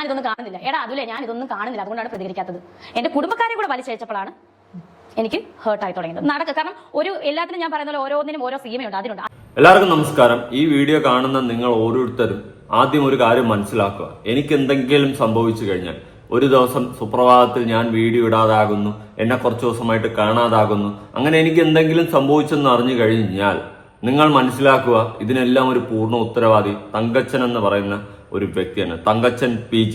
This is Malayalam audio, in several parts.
ഇതൊന്നും കാണുന്നില്ല. എടാ അതുലെ ഞാൻ ഇതൊന്നും കാണുന്നില്ല, അതുകൊണ്ടാണ് പ്രതികരിക്കാത്തത്. എന്റെ കുടുംബക്കാരെ കൂടെ വലിച്ചയച്ചപ്പോഴാണ് എനിക്ക് ഹേർട്ടായി തുടങ്ങിയത്. കാരണം എല്ലാത്തിനും ഞാൻ പറയുന്ന പോലെ ഓരോന്നിനും ഓരോ സീമയുണ്ട്, അതിനുണ്ട്. എല്ലാവർക്കും നമസ്കാരം. ഈ വീഡിയോ കാണുന്ന നിങ്ങൾ ഓരോരുത്തരും ആദ്യം ഒരു കാര്യം മനസ്സിലാക്കുക. എനിക്ക് എന്തെങ്കിലും സംഭവിച്ചു കഴിഞ്ഞാൽ, ഒരു ദിവസം സുപ്രഭാതത്തിൽ ഞാൻ വീഡിയോ ഇടാതാകുന്നു, എന്നെ കുറച്ച് ദിവസമായിട്ട് കാണാതാകുന്നു, അങ്ങനെ എനിക്ക് എന്തെങ്കിലും സംഭവിച്ചെന്ന് അറിഞ്ഞു കഴിഞ്ഞാൽ നിങ്ങൾ മനസ്സിലാക്കുക, ഇതിനെല്ലാം ഒരു പൂർണ്ണ ഉത്തരവാദി തങ്കച്ചൻ എന്ന് പറയുന്ന ഒരു വ്യക്തിയാണ്. Thankachan PG.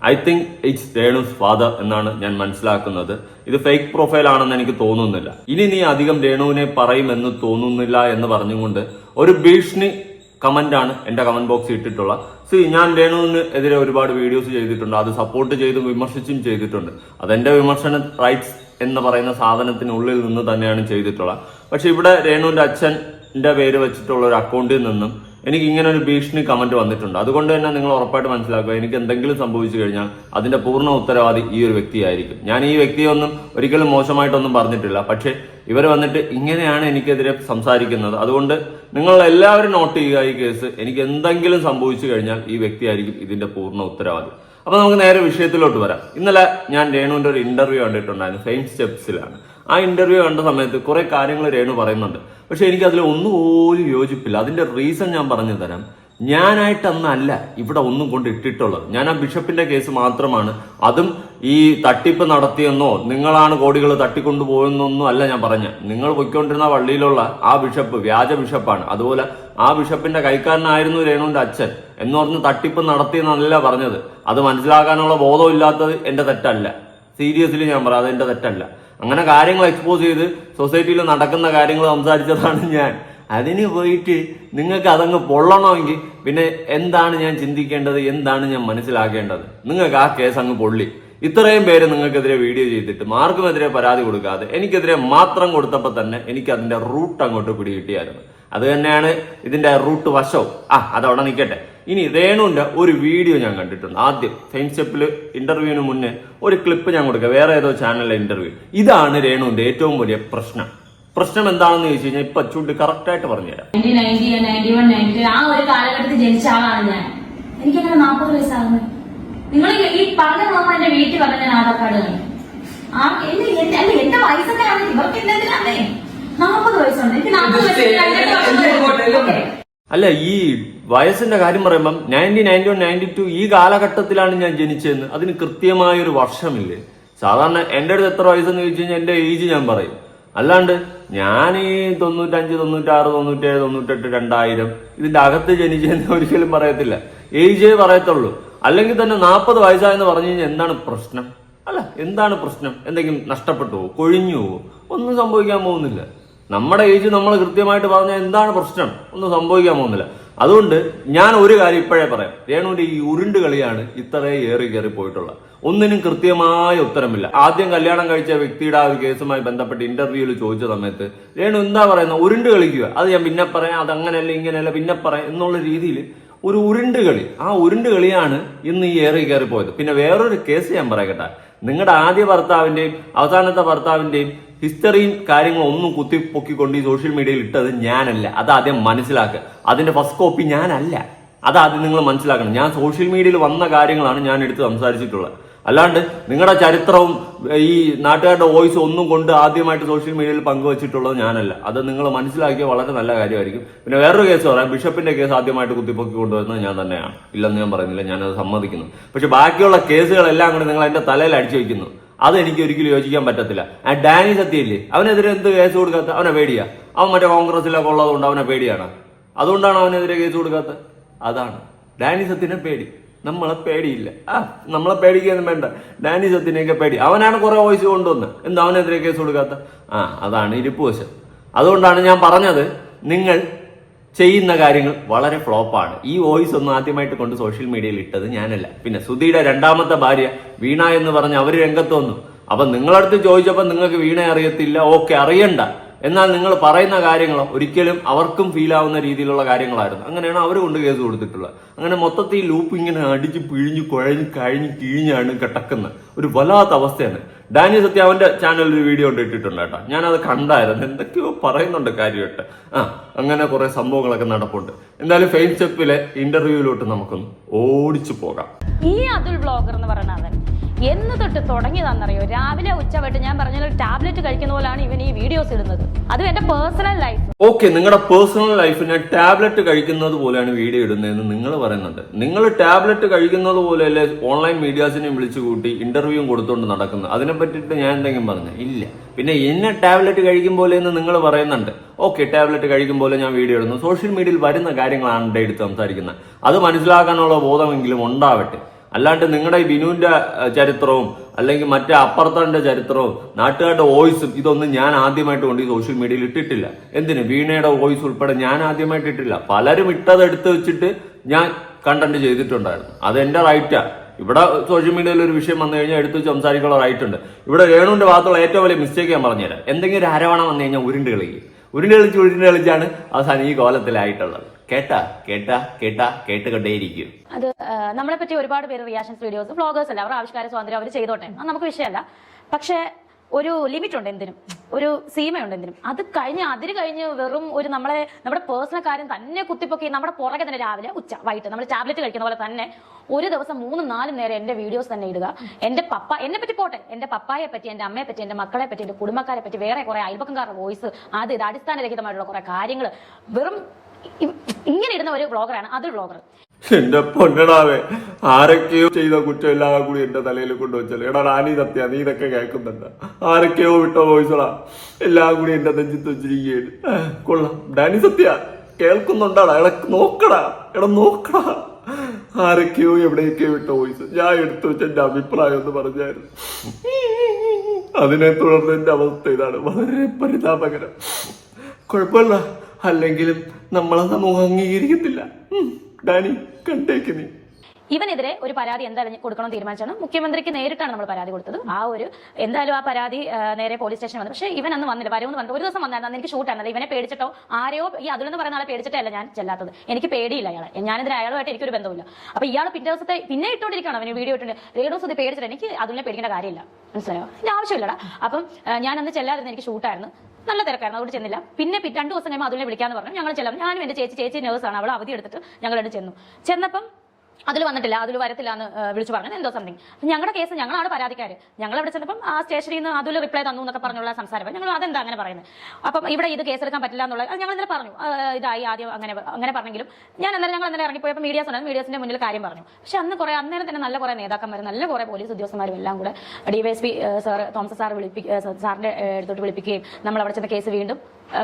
I think it's Renu's father എന്നാണ് ഞാൻ മനസ്സിലാക്കുന്നത്. ഇത് ഫേക്ക് പ്രൊഫൈൽ ആണെന്ന് എനിക്ക് തോന്നുന്നില്ല. ഇനി നീ അധികം രേണുവിനെ പറയുമെന്ന് തോന്നുന്നില്ല എന്ന് പറഞ്ഞുകൊണ്ട് ഒരു ഭീഷണി കമന്റാണ് എന്റെ കമന്റ് ബോക്സിൽ ഇട്ടിട്ടുള്ള. ഞാൻ രേണുവിന് എതിരെ ഒരുപാട് വീഡിയോസ് ചെയ്തിട്ടുണ്ട്, അത് സപ്പോർട്ട് ചെയ്തും വിമർശിച്ചും ചെയ്തിട്ടുണ്ട്. അതെന്റെ വിമർശന റൈറ്റ്സ് എന്ന് പറയുന്ന സാധനത്തിനുള്ളിൽ നിന്ന് തന്നെയാണ് ചെയ്തിട്ടുള്ളത്. പക്ഷെ ഇവിടെ രേണുവിന്റെ അച്ഛന്റെ പേര് വെച്ചിട്ടുള്ള ഒരു അക്കൗണ്ടിൽ നിന്നും എനിക്ക് ഇങ്ങനെ ഒരു ഭീഷണി കമന്റ് വന്നിട്ടുണ്ട്. അതുകൊണ്ട് തന്നെ നിങ്ങൾ ഉറപ്പായിട്ട് മനസ്സിലാക്കുക, എനിക്ക് എന്തെങ്കിലും സംഭവിച്ചു കഴിഞ്ഞാൽ അതിന്റെ പൂർണ്ണ ഉത്തരവാദി ഈ ഒരു വ്യക്തിയായിരിക്കും. ഞാൻ ഈ വ്യക്തിയൊന്നും ഒരിക്കലും മോശമായിട്ടൊന്നും പറഞ്ഞിട്ടില്ല. പക്ഷെ ഇവർ വന്നിട്ട് ഇങ്ങനെയാണ് എനിക്കെതിരെ സംസാരിക്കുന്നത്. അതുകൊണ്ട് നിങ്ങൾ എല്ലാവരും നോട്ട് ചെയ്യുക ഈ കേസ്. എനിക്ക് എന്തെങ്കിലും സംഭവിച്ചു കഴിഞ്ഞാൽ ഈ വ്യക്തിയായിരിക്കും ഇതിന്റെ പൂർണ്ണ ഉത്തരവാദി. അപ്പൊ നമുക്ക് നേരെ വിഷയത്തിലോട്ട് വരാം. ഇന്നലെ ഞാൻ രേണുവിന്റെ ഒരു ഇന്റർവ്യൂ കണ്ടിട്ടുണ്ടായിരുന്നു, ഫെയിം സ്റ്റെപ്സിലാണ്. ആ ഇന്റർവ്യൂ കണ്ട സമയത്ത് കുറെ കാര്യങ്ങൾ രേണു പറയുന്നുണ്ട്. പക്ഷെ എനിക്ക് അതിൽ ഒന്നുപോലും യോജിപ്പില്ല. അതിന്റെ റീസൺ ഞാൻ പറഞ്ഞു തരാം. ഞാനായിട്ടന്നല്ല ഇവിടെ ഒന്നും കൊണ്ട് ഇട്ടിട്ടുള്ളത്. ഞാൻ ആ ബിഷപ്പിന്റെ കേസ് മാത്രമാണ്, അതും ഈ തട്ടിപ്പ് നടത്തിയെന്നോ നിങ്ങളാണ് കോടികൾ തട്ടിക്കൊണ്ടുപോയെന്നൊന്നും അല്ല ഞാൻ പറഞ്ഞ. നിങ്ങൾ പൊയ്ക്കൊണ്ടിരുന്ന പള്ളിയിലുള്ള ആ ബിഷപ്പ് വ്യാജ ബിഷപ്പാണ്. അതുപോലെ ആ ബിഷപ്പിന്റെ കൈക്കാരനായിരുന്നു രേണുവിന്റെ അച്ഛൻ എന്ന് പറഞ്ഞ് തട്ടിപ്പ് നടത്തിയെന്നല്ല പറഞ്ഞത്. അത് മനസ്സിലാക്കാനുള്ള ബോധമില്ലാത്തത് എന്റെ തെറ്റല്ല. സീരിയസ്ലി ഞാൻ പറയാം, അത് എന്റെ തെറ്റല്ല. അങ്ങനെ കാര്യങ്ങൾ എക്സ്പോസ് ചെയ്ത് സൊസൈറ്റിയിൽ നടക്കുന്ന കാര്യങ്ങൾ സംസാരിച്ചതാണ് ഞാൻ. അതിന് പോയിട്ട് നിങ്ങൾക്ക് അതങ്ങ് പൊള്ളണമെങ്കിൽ പിന്നെ എന്താണ് ഞാൻ ചിന്തിക്കേണ്ടത്, എന്താണ് ഞാൻ മനസ്സിലാക്കേണ്ടത്? നിങ്ങൾക്ക് ആ കേസ് അങ്ങ് പൊള്ളി. ഇത്രയും പേര് നിങ്ങൾക്കെതിരെ വീഡിയോ ചെയ്തിട്ട് മാർക്കുമെതിരെ പരാതി കൊടുക്കാതെ എനിക്കെതിരെ മാത്രം കൊടുത്തപ്പോൾ തന്നെ എനിക്ക് അതിന്റെ റൂട്ട് അങ്ങോട്ട് പിടികിട്ടിയായിരുന്നു. അത് തന്നെയാണ് ഇതിന്റെ റൂട്ട് വശവും. അതവിടെ നിൽക്കട്ടെ. ഇനി രേണുവിന്റെ ഒരു വീഡിയോ ഞാൻ കണ്ടിട്ടുണ്ട്. ആദ്യം ഫെയിം സ്റ്റെപ്പിൽ ഇന്റർവ്യൂവിന് മുന്നേ ഒരു ക്ലിപ്പ് ഞാൻ കൊടുക്കുക, വേറെ ഏതോ ചാനലിലെ ഇന്റർവ്യൂ. ഇതാണ് രേണുവിന്റെ ഏറ്റവും വലിയ പ്രശ്നം. പ്രശ്നം എന്താണെന്ന് ചോദിച്ചു കഴിഞ്ഞാൽ ഇപ്പൊ ചൂണ്ടി കറക്റ്റ് ആയിട്ട് പറഞ്ഞുതരാം. 1990 ആ ഒരു കാലഘട്ടത്തിൽ ജനിച്ച ആളാണ് ഞാൻ. എനിക്കങ്ങനെ 40 വയസ്സാകുന്നത്. നിങ്ങൾ ഈ പറഞ്ഞ മാമ എന്റെ വീട്ടിൽ പറഞ്ഞ ഞാൻ ആധാർ കാർഡ് കാണും. എന്റെ വയസ്സൊക്കെ ഇവർക്ക് എന്തെങ്കിലാണേ 40 വയസ്സുണ്ട്. എനിക്ക് 40 അല്ല, ഈ വയസ്സിന്റെ കാര്യം പറയുമ്പം 1991, 92 ഈ കാലഘട്ടത്തിലാണ് ഞാൻ ജനിച്ചതെന്ന് അതിന് കൃത്യമായൊരു വർഷമില്ലേ? സാധാരണ എന്റെ അടുത്ത് എത്ര വയസ്സെന്ന് ചോദിച്ചു കഴിഞ്ഞാൽ എന്റെ ഏജ് ഞാൻ പറയും. അല്ലാണ്ട് ഞാൻ ഈ 95, 96, 97, 98, 2000 ഇതിന്റെ അകത്ത് ജനിച്ചെന്ന് ഒരിക്കലും പറയത്തില്ല. ഏജേ പറയത്തുള്ളൂ. അല്ലെങ്കിൽ തന്നെ 40 വയസ്സായെന്ന് പറഞ്ഞു കഴിഞ്ഞാൽ എന്താണ് പ്രശ്നം? അല്ല, എന്താണ് പ്രശ്നം? എന്തെങ്കിലും നഷ്ടപ്പെട്ടു പോവോ, കൊഴിഞ്ഞു പോവോ? ഒന്നും സംഭവിക്കാൻ പോകുന്നില്ല. നമ്മുടെ ഏജ് നമ്മൾ കൃത്യമായിട്ട് പറഞ്ഞാൽ എന്താണ് പ്രശ്നം? ഒന്നും സംഭവിക്കാൻ പോകുന്നില്ല. അതുകൊണ്ട് ഞാൻ ഒരു കാര്യം ഇപ്പോഴേ പറയാം. രേണുവിന്റെ ഈ ഉരുണ്ട് കളിയാണ് ഇത്രയും കയറി പോയിട്ടുള്ളത്. ഒന്നിനും കൃത്യമായ ഉത്തരമില്ല. ആദ്യം കല്യാണം കഴിച്ച വ്യക്തിയുടെ ആ ഒരു കേസുമായി ബന്ധപ്പെട്ട് ഇന്റർവ്യൂവിൽ ചോദിച്ച സമയത്ത് രേണു എന്താ പറയുന്നത്? ഉരുണ്ട് കളിക്കുക. അത് ഞാൻ പിന്നെ പറയാം, അതങ്ങനെയല്ല ഇങ്ങനെയല്ല പിന്നെ പറയാം എന്നുള്ള രീതിയിൽ ഒരു ഉരുണ്ട് കളി. ആ ഉരുണ്ട് കളിയാണ് ഇന്ന് ഈ കയറി പോയത്. പിന്നെ വേറൊരു കേസ് ഞാൻ പറയട്ടെ. നിങ്ങളുടെ ആദ്യ ഭർത്താവിന്റെയും അവസാനത്തെ ഭർത്താവിന്റെയും ഹിസ്റ്ററിയും കാര്യങ്ങളും ഒന്നും കുത്തിപ്പൊക്കിക്കൊണ്ട് ഈ സോഷ്യൽ മീഡിയയിൽ ഇട്ടത് ഞാനല്ല. അതാദ്യം മനസ്സിലാക്കുക. അതിന്റെ ഫസ്റ്റ് കോപ്പി ഞാനല്ല. അതാദ്യം നിങ്ങൾ മനസ്സിലാക്കണം. ഞാൻ സോഷ്യൽ മീഡിയയിൽ വന്ന കാര്യങ്ങളാണ് ഞാൻ എടുത്ത് സംസാരിച്ചിട്ടുള്ളത്. അല്ലാണ്ട് നിങ്ങളുടെ ചരിത്രവും ഈ നാട്ടുകാരുടെ വോയിസ് ഒന്നും കൊണ്ട് ആദ്യമായിട്ട് സോഷ്യൽ മീഡിയയിൽ പങ്കുവച്ചിട്ടുള്ളത് ഞാനല്ല. അത് നിങ്ങൾ മനസ്സിലാക്കിയ വളരെ നല്ല കാര്യമായിരിക്കും. പിന്നെ വേറൊരു കേസ് പറയാം. ബിഷപ്പിന്റെ കേസ് ആദ്യമായിട്ട് കുത്തിപ്പൊക്കി കൊണ്ടുവരുന്നത് ഞാൻ തന്നെയാണ്. ഇല്ലെന്ന് ഞാൻ പറയുന്നില്ല, ഞാനത് സമ്മതിക്കുന്നു. പക്ഷെ ബാക്കിയുള്ള കേസുകളെല്ലാം കൂടി നിങ്ങൾ എന്റെ തലയിൽ അടിച്ചു വയ്ക്കുന്നു. അത് എനിക്ക് ഒരിക്കലും യോജിക്കാൻ പറ്റത്തില്ല. ഡാനി സത്യയില്ലേ, അവനെതിരെ എന്ത് കേസ് കൊടുക്കാത്ത? അവനെ പേടിയാ? അവൻ മറ്റേ കോൺഗ്രസിലൊക്കെ ഉള്ളതുകൊണ്ട് അവനെ പേടിയാണ്. അതുകൊണ്ടാണ് അവനെതിരെ കേസ് കൊടുക്കാത്ത. അതാണ് ഡാനി സത്യനെ പേടി. നമ്മളെ പേടിയില്ല. നമ്മളെ പേടിക്കൊന്നും വേണ്ട. ഡാനി സത്യനെയൊക്കെ പേടി. അവനാണ് കുറെ വോയിസ് കൊണ്ടുവന്ന്. എന്താ അവനെതിരെ കേസ് കൊടുക്കാത്ത? അതാണ് ഇരിപ്പ് വശം. അതുകൊണ്ടാണ് ഞാൻ പറഞ്ഞത്, നിങ്ങൾ ചെയ്യുന്ന കാര്യങ്ങൾ വളരെ ഫ്ലോപ്പാണ്. ഈ വോയിസ് ഒന്നും ആദ്യമായിട്ട് കൊണ്ട് സോഷ്യൽ മീഡിയയിൽ ഇട്ടത് ഞാനല്ല. പിന്നെ സുധിയുടെ രണ്ടാമത്തെ ഭാര്യ വീണ എന്ന് പറഞ്ഞ് അവര് രംഗത്ത് വന്നു. അപ്പൊ നിങ്ങളടുത്ത് ചോദിച്ചപ്പോൾ നിങ്ങൾക്ക് വീണ അറിയത്തില്ല. ഓക്കെ, അറിയണ്ട. എന്നാൽ നിങ്ങൾ പറയുന്ന കാര്യങ്ങൾ ഒരിക്കലും അവർക്കും ഫീൽ ആവുന്ന രീതിയിലുള്ള കാര്യങ്ങളായിരുന്നു. അങ്ങനെയാണ് അവർ കൊണ്ട് കേസ് കൊടുത്തിട്ടുള്ളത്. അങ്ങനെ മൊത്തത്തിൽ ലൂപ്പ് ഇങ്ങനെ അടിച്ച് പിഴിഞ്ഞ് കുഴഞ്ഞ് കഴിഞ്ഞ് കിഴിഞ്ഞാണ് കിടക്കുന്ന ഒരു വല്ലാത്ത അവസ്ഥയാണ്. ഡാനി സത്യ അവന്റെ ചാനലിൽ ഒരു വീഡിയോ ഇട്ടിട്ടുണ്ട് കേട്ടോ. ഞാനത് കണ്ടായിരുന്നു. എന്തൊക്കെയോ പറയുന്നുണ്ട് കാര്യമായിട്ട്. അങ്ങനെ കുറെ സംഭവങ്ങളൊക്കെ നടപ്പുണ്ട്. എന്തായാലും ഫെയിം സ്റ്റെപ്പിലെ ഇന്റർവ്യൂവിലോട്ട് നമുക്കൊന്ന് ഓടിച്ചു പോകാം. ഈ അതുൽ വ്ളോഗർ എന്ന് പറയുന്ന അവൻ എന്ന് തൊട്ട് തുടങ്ങിയതാണെന്നറിയോ? രാവിലെ ഉച്ചവട്ട് ഞാൻ പറഞ്ഞ ടാബ്ലറ്റ് കഴിക്കുന്ന പോലാണ് ഇവൻ ഈ വീഡിയോസ് ഇടുന്നത്. അതും എന്റെ പേഴ്സണൽ ലൈഫ്. ഓക്കെ, നിങ്ങളുടെ പേഴ്സണൽ ലൈഫിനെ ടാബ്ലറ്റ് കഴിക്കുന്നത് പോലെയാണ് വീഡിയോ ഇടുന്നതെന്ന് നിങ്ങൾ പറയുന്നുണ്ട്. നിങ്ങൾ ടാബ്ലറ്റ് കഴിക്കുന്നത് പോലെയല്ലേ ഓൺലൈൻ മീഡിയാസിനെയും വിളിച്ചു കൂട്ടി ഇന്റർവ്യൂവും കൊടുത്തുകൊണ്ട് നടക്കുന്നത്? അതിനെ പറ്റിയിട്ട് ഞാൻ എന്തെങ്കിലും പറഞ്ഞു ഇല്ല. പിന്നെ എന്നെ ടാബ്ലറ്റ് കഴിക്കും പോലെ എന്ന് നിങ്ങൾ പറയുന്നുണ്ട്. ഓക്കെ, ടാബ്ലറ്റ് കഴിക്കും പോലെ ഞാൻ വീഡിയോ ഇടുന്നു. സോഷ്യൽ മീഡിയയിൽ വരുന്ന കാര്യങ്ങളാണ് എൻ്റെ എടുത്ത് സംസാരിക്കുന്നത്. അത് മനസ്സിലാക്കാനുള്ള ബോധമെങ്കിലും ഉണ്ടാവട്ടെ. അല്ലാണ്ട് നിങ്ങളുടെ ഈ ബിനുവിന്റെ ചരിത്രവും അല്ലെങ്കിൽ മറ്റേ അപ്പുറത്തന്റെ ചരിത്രവും നാട്ടുകാരുടെ വോയിസും ഇതൊന്നും ഞാൻ ആദ്യമായിട്ട് കൊണ്ട് ഈ സോഷ്യൽ മീഡിയയിൽ ഇട്ടിട്ടില്ല. എന്തിന്? വീണയുടെ വോയിസ് ഉൾപ്പെടെ ഞാൻ ആദ്യമായിട്ട് ഇട്ടില്ല. പലരും ഇട്ടതെടുത്ത് വെച്ചിട്ട് ഞാൻ കണ്ടന്റ് ചെയ്തിട്ടുണ്ടായിരുന്നു. അത് എന്റെ റൈറ്റാ. ഇവിടെ സോഷ്യൽ മീഡിയയിൽ ഒരു വിഷയം വന്നു കഴിഞ്ഞാൽ എടുത്ത് സംസാരിക്കാനുള്ള റൈറ്റ് ഉണ്ട്. ഇവിടെ രേണുവിന്റെ ഭാഗത്തുള്ള ഏറ്റവും വലിയ മിസ്റ്റേക്ക് ഞാൻ പറഞ്ഞുതരാം. എന്തെങ്കിലും ഒരു അരവണ വന്നു കഴിഞ്ഞാൽ ഉരുണ്ട് കളിച്ചാണ് അവസാനം ഈ കോലത്തിലായിട്ടുള്ളത്. കേട്ടുകൊണ്ടേയിരിക്കും. അത് നമ്മളെ പറ്റി ഒരുപാട് പേര് റിയാക്ഷൻസ് വീഡിയോസ് വ്ളോഗേഴ്സ് അല്ല, അവർ ആവിഷ്കാര സ്വാതന്ത്ര്യം അവർ ചെയ്തോട്ടെ, അത് നമുക്ക് വിഷയമല്ല. പക്ഷെ ഒരു ലിമിറ്റ് ഉണ്ട് എന്തിനും, ഒരു സീമയുണ്ട് എന്തിനും. അതിന് കഴിഞ്ഞ് വെറും ഒരു നമ്മുടെ പേഴ്സണൽ കാര്യം തന്നെ കുത്തിപ്പൊക്കി നമ്മുടെ പുറകെ തന്നെ രാവിലെ ഉച്ച വൈകിട്ട് നമ്മൾ ടാബ്ലറ്റ് കഴിക്കുന്ന പോലെ തന്നെ ഒരു ദിവസം 3-4 നേരം എന്റെ വീഡിയോസ് തന്നെ ഇടുക. എന്നെ പറ്റി പോട്ടെ, എന്റെ പപ്പായെ പറ്റി, എന്റെ അമ്മയെ പറ്റി, എന്റെ മക്കളെ പറ്റി, എന്റെ കുടുംബക്കാരെ പറ്റി, വേറെ കുറെ അയൽപക്കംകാരുടെ വോയിസ്, ഇത് അടിസ്ഥാനരഹിതമായിട്ടുള്ള കുറെ കാര്യങ്ങൾ വെറും ഇങ്ങനെ ഇടുന്ന ഒരു വ്ളോഗറാണ് അതുൽ വ്ളോഗർ. എന്റെ പൊന്നടാവേ, ആരൊക്കെയോ ചെയ്ത കുറ്റം എല്ലാം കൂടി എന്റെ തലയിൽ കൊണ്ടുവച്ചല്ലോ. എടാ ഡാനി സത്യ, നീ ഇതൊക്കെ കേൾക്കുന്നുണ്ട്. ആരൊക്കെയോ വിട്ട വോയിസടാ എല്ലാം കൂടി എന്റെ നെഞ്ചത്ത് വെച്ചിരിക്കുകയാണ്. കൊള്ളാം ഡാനി സത്യ, കേൾക്കുന്നുണ്ടാടാ? നോക്കടാ. ആരൊക്കെയോ എവിടെയൊക്കെയോ വിട്ട വോയിസ് ഞാൻ എടുത്തു വെച്ച എന്റെ അഭിപ്രായം എന്ന് പറഞ്ഞായിരുന്നു. അതിനെ തുടർന്ന് എന്റെ അവസ്ഥ ഇതാണ്. വളരെ പരിതാപകരം. കുഴപ്പമില്ല, അല്ലെങ്കിലും നമ്മളെ സമൂഹം അംഗീകരിക്കത്തില്ല. ഡാനി കണ്ടേക്ക് നീ. ഇവനെതിരെ ഒരു പരാതി എന്തായാലും കൊടുക്കണം തീരുമാനിച്ചാണ്. മുഖ്യമന്ത്രിക്ക് നേരിട്ടാണ് നമ്മൾ പരാതി കൊടുത്തത്. എന്തായാലും ആ പരാതി നേരെ പോലീസ് സ്റ്റേഷനിൽ വന്നു. പക്ഷേ ഇവൻ അന്ന് വന്നില്ല. വന്നിട്ട് ഒരു ദിവസം വന്നായിരുന്നു. അന്ന് എനിക്ക് ഷൂട്ടായിരുന്നത്. ഇവനെ പേടിച്ചിട്ടോ ആരെയോ ഈ അതുലെന്ന് പറയുന്ന ആളെ പേടിച്ചിട്ടല്ല ഞാൻ ചെല്ലാത്തത്. എനിക്ക് പേടിയില്ല അയാളെ. ഞാനിതിന് അയാളുമായിട്ട് എനിക്കൊരു ബന്ധമില്ല. അപ്പൊ ഇയാൾ പിറ്റേ ദിവസത്തെ പിന്നെ ഇട്ടോണ്ടിരിക്കുകയാണ്. അവന് വീഡിയോ ഇട്ടുണ്ട്. രേണു സുധി പേടിച്ചിട്ട് എനിക്ക് അതുലിനെ പേടിക്കേണ്ട കാര്യമില്ല. മനസ്സിലായോ? ഇതിന്റെ ആവശ്യമില്ലടാ. അപ്പം ഞാൻ അന്ന് ചെല്ലാതിരുന്ന എനിക്ക് ഷൂട്ടായിരുന്നു. നല്ല തിരക്കായിരുന്നു, അവിടെ ചെന്നില്ല. പിന്നെ 2 ദിവസം കഴിയുമ്പോൾ അതുലിനെ വിളിക്കാന്ന് പറഞ്ഞു. ഞങ്ങൾ ചെല്ലാം. ഞാനും എന്റെ ചേച്ചി നേഴ്സാണ്, അവൾ അവധി എടുത്തിട്ട് ഞങ്ങളോട് ചെന്നപ്പം അതിൽ വന്നിട്ടില്ല, അതിൽ വരത്തില്ല എന്ന് വിളിച്ചു പറഞ്ഞു എന്തോ സംതിങ്. ഞങ്ങളുടെ കേസ്, ഞങ്ങളാണ് പരാതിക്കാര്. ഞങ്ങൾ അവിടെ ചെന്നപ്പം ആ സ്റ്റേഷനിൽ നിന്ന് അതിൽ റിപ്ലൈ തന്നു എന്നൊക്കെ പറഞ്ഞുള്ള സംസാരം. ഞങ്ങൾ അതെന്താ അങ്ങനെ പറയുന്നത്? അപ്പം ഇവിടെ ഇത് കേസെടുക്കാൻ പറ്റില്ല എന്നുള്ളത് ഞങ്ങൾ ഇന്നലെ പറഞ്ഞു. ഇതായി ആദ്യം അങ്ങനെ പറഞ്ഞെങ്കിലും ഞങ്ങൾ ഇന്നലെ ഇറങ്ങിപ്പോയപ്പോൾ മീഡിയാസിന്റെ മുന്നിൽ കാര്യം പറഞ്ഞു. പക്ഷെ അന്നേരം തന്നെ നല്ല കുറെ നേതാക്കന്മാരും നല്ല കുറെ പോലീസ് ഉദ്യോഗസ്ഥന്മാരും എല്ലാം കൂടെ ഡിവൈഎസ്പി തോമസ് സാറിന്റെ അടുത്തോട്ട് വിളിപ്പിക്കുകയും നമ്മൾ അവിടെ ചെന്ന കേസ് വീണ്ടും